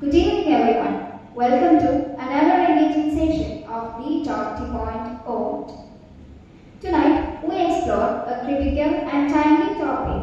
Good evening, everyone. Welcome to another engaging session of Ditalk 2.0. Tonight, we explore a critical and timely topic: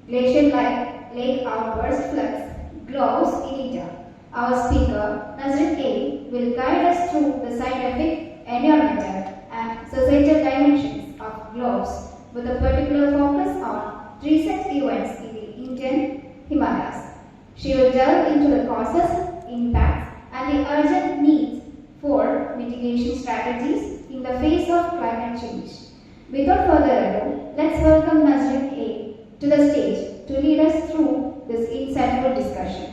glacial-like lake outburst floods, GLOFs in India. Our speaker, Nazrin will guide us through the scientific, environmental, and societal dimensions of GLOFs, with a particular focus on recent events in the Indian Himalayas. She will delve into the causes, impacts, and the urgent needs for mitigation strategies in the face of climate change. Without further ado, let's welcome Nazrin to the stage to lead us through this insightful discussion.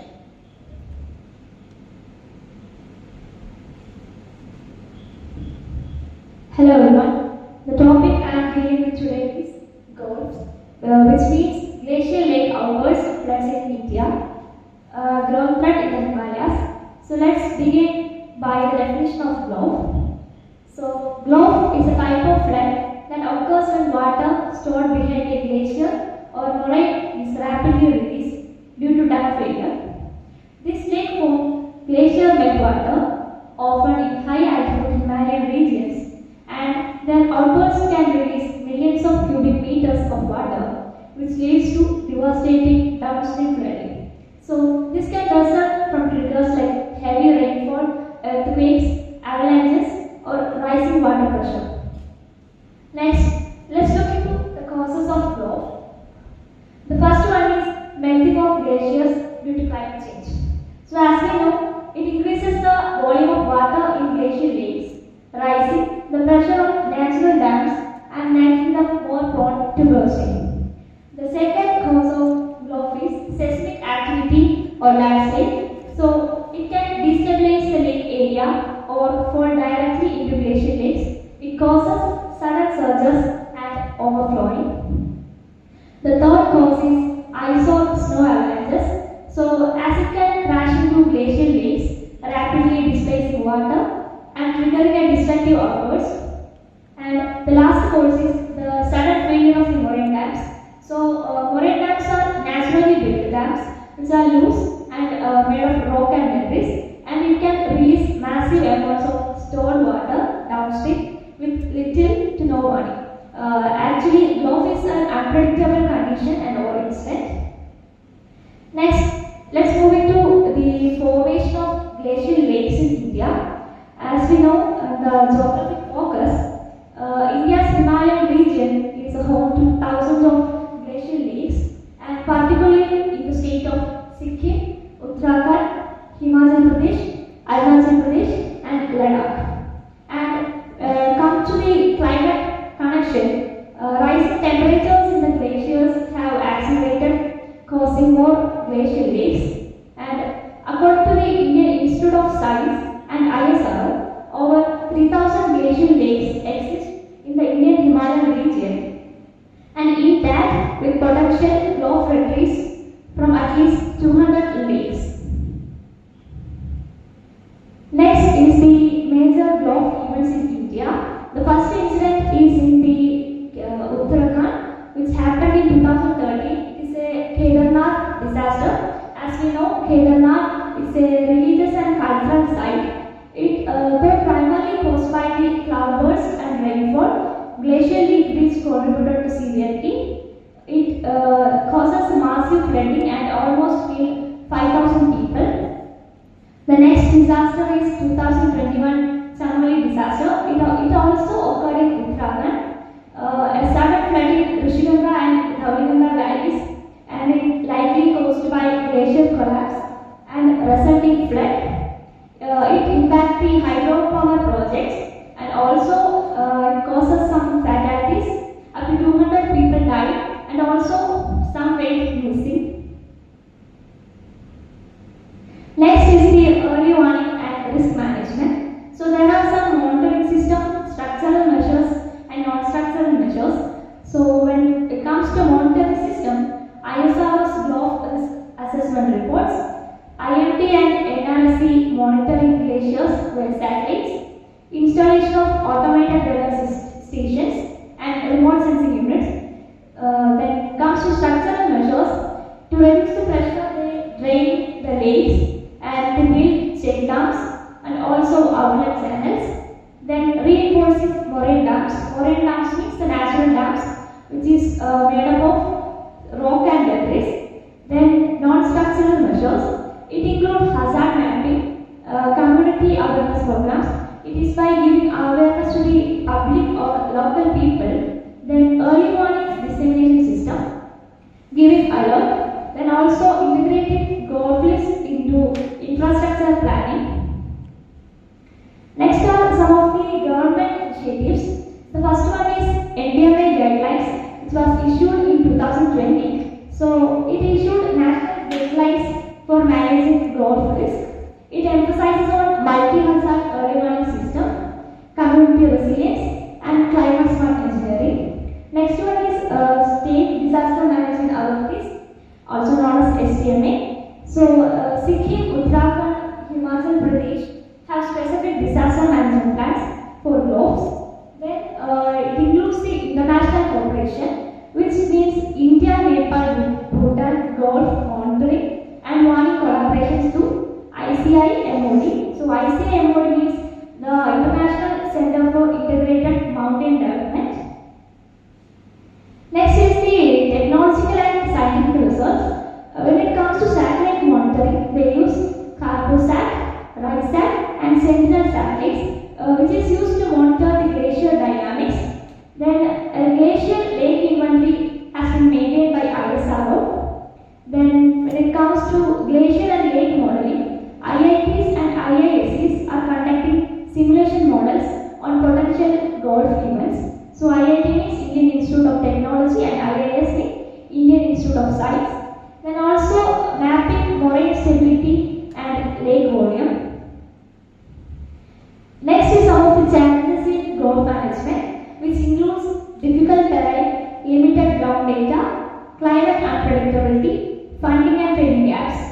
Hello everyone. The topic I am dealing with today is GLOF, which means glacial lake outburst floods in India. Ground flood in the Himalayas. So let's begin by the definition of GLOF. So GLOF is a type of flood that occurs when water stored behind a glacier or moraine is rapidly released due to dam failure. This lake forms glacier meltwater, often in high altitude Himalayan regions, and their outbursts can release millions of cubic meters of water, which leads to devastating downstream flooding. So this can result from triggers like heavy rainfall, earthquakes, avalanches, or rising water pressure. Next, let's look into the causes of GLOF. The first one is melting of glaciers due to climate change. So as we know, it increases the volume of water in glacial lakes, rising the pressure of natural dams and making them more prone to bursting. The second cause of GLOF is seismic activity or landslide. So it can destabilize the lake area or fall directly into glacial lakes. It causes sudden surges and overflowing. The third cause is ice or snow avalanches. So as it can crash into glacial lakes, rapidly displacing water and triggering a destructive outburst. And the last cause is the sudden failure of the moraine dams. So moraine dams are naturally built dams which are loose and made of rock and debris, and it can release massive amounts of stored water downstream with little to no warning. Actually, GLOF is an unpredictable condition and over incident. Next, let's move into the formation of glacial lakes in India. As we know, the geographic focus, India's Himalayan region is home to thousands of glacial lakes, and particularly in the state of Sikkim, Uttarakhand, Himachal Pradesh, Arunachal Pradesh, and Ladakh. And come to the climate connection, rising temperatures in the glaciers have accelerated, causing more glacial lakes. And according to the Indian Institute of Science and ISR, over 3,000 glacial lakes exist in the Indian Himalayan region, and in that with potential GLOF retreats from at least 200 lakes. Next is the major GLOF events in India. The first incident is in the Uttarakhand, which happened in 2013. It is a Kedarnath disaster. As we know, Kedarnath is a religious and cultural site. They're primarily caused by the cloudbursts and rainfall, glacially which contributed to severity. It causes massive flooding and almost killed 5,000 people. The next disaster is 2021 Chanmali disaster. It also occurred in Uttarakhand. A sudden flooding in Rishiganga and Dhauliganga valleys, and it likely caused by glacial collapse and resulting flood. It impacts the hydropower projects, and also it causes some fatalities. Up to 200 people died, and also some went missing. Next is the early warning and risk management. So there are some monitoring systems, structural measures and non-structural measures. So when it comes to monitoring system, ISR's GLOF risk assessment reports, IMD and NRC monitoring glaciers with satellites, installation of automated weather stations and remote sensing units. Then comes to structural measures. To reduce the pressure, they drain the lakes and measures. It includes hazard mapping, community awareness programs. It is by giving awareness to the public or local people, then early warning dissemination system, giving alert, then also integrating goal lists into infrastructure planning. Next are some of the government initiatives. The first one is NDMA guidelines, which was issued in 2020. So it issued national guidelines for managing growth risk. It emphasizes on multi-hazard early warning system, community resilience, and climate smart engineering. Next one is state disaster management authorities, also known as SDMA. So Sikkim, Uttarakhand, Himachal Pradesh have specific disaster management plans for GLOFs. Then it includes the international cooperation, which means India, Nepal, Bhutan, Gulf monitoring and warning collaborations to ICI MOD. So ICI MOD means the International Center for Integrated Mountain Development. Next is the technological and scientific research. When it comes to satellite monitoring, they use Cartosat, RISAT and Sentinel satellites, which is used to monitor the glacier dynamics. Then a glacier lake inventory has been maintained by ISRO. Then when it comes to glacier and lake modeling, IITs and IIScs are conducting simulation models on potential Gulf events. So IIT means Indian Institute of Technology and IIS means Indian Institute of Science. Then also mapping moraine stability and lake volume. Next is some of the challenges in growth management, which includes difficult terrain, limited ground data, climate unpredictability, funding and training gaps.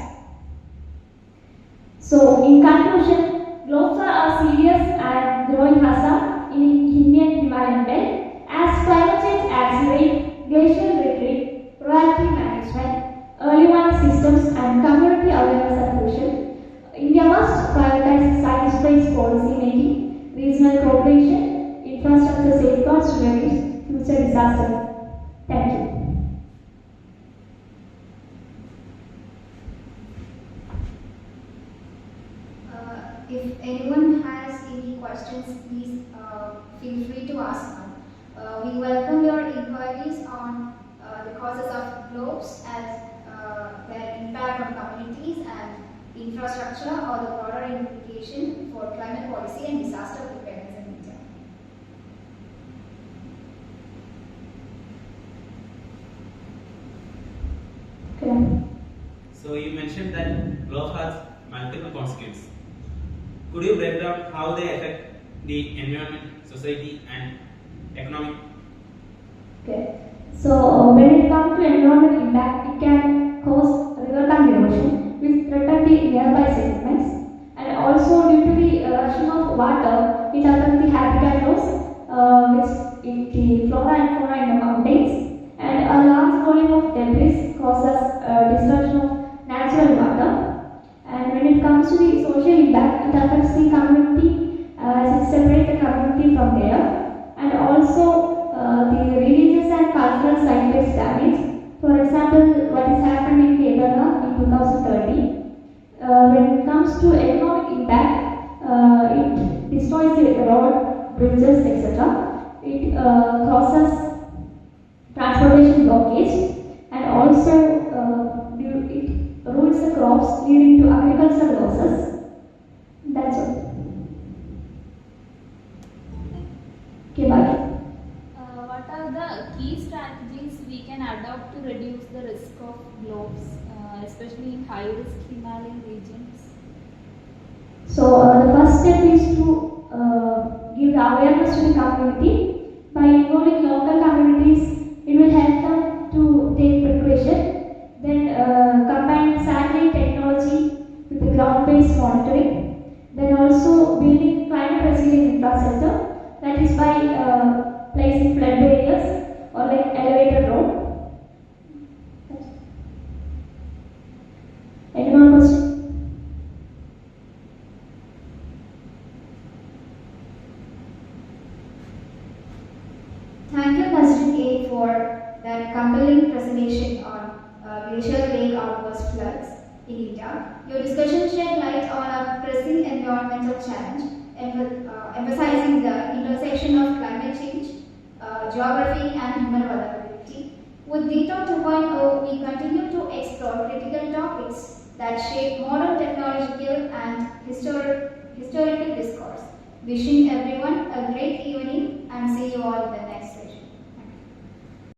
So, in conclusion, GLOFs are a serious and growing hazard in Indian Himalayan belt. As climate change accelerates, glacial retreat, proactive management, early warning systems, and community awareness are crucial. India must prioritize science-based policy making, regional cooperation, infrastructure safeguards to reduce future disasters. Thank you. If anyone has any questions, please feel free to ask them. We welcome your inquiries on the causes of GLOFs as their impact on communities and infrastructure or the broader implication for climate policy and disaster preparedness in India. Okay. So you mentioned that GLOF has multiple consequences. Could you break down how they affect the environment, society, and economic? Okay. So when it comes to environmental impact, it can cause riverbank erosion, which threaten the nearby sediments, and also due to the rushing of water, it affects the habitat loss, which is the flora and fauna in the mountains, and a large volume of debris causes destruction of natural water. And when it comes to the social impact, it affects the community as it separates the community from there, and also the religious and cultural site-based damage. For example, what has happened in Kerala in 2013. When it comes to economic impact, it destroys the road, bridges, etc. It causes transportation blockage, and also it ruins the crops, leading to agricultural losses. That's all. Okay, bye. What are the key strategies we can adopt to reduce the risk of GLOFs, especially in high-risk Himalayan regions? So the first step is to give the awareness to the community. By involving local communities, it will help them to take precaution. Then combine satellite technology with the ground-based monitoring. Then also building climate resilient infrastructure, that is by placing flood barriers or like elevated road. Any more questions? Thank you, Nazrin A, for that compelling presentation on glacial lake outburst floods. In India, your discussion shed light on a pressing environmental challenge, emphasizing the intersection of climate change, geography, and human vulnerability. With Ditalk 2.0, we continue to explore critical topics that shape modern technological and historical discourse. Wishing everyone a great evening and see you all in the next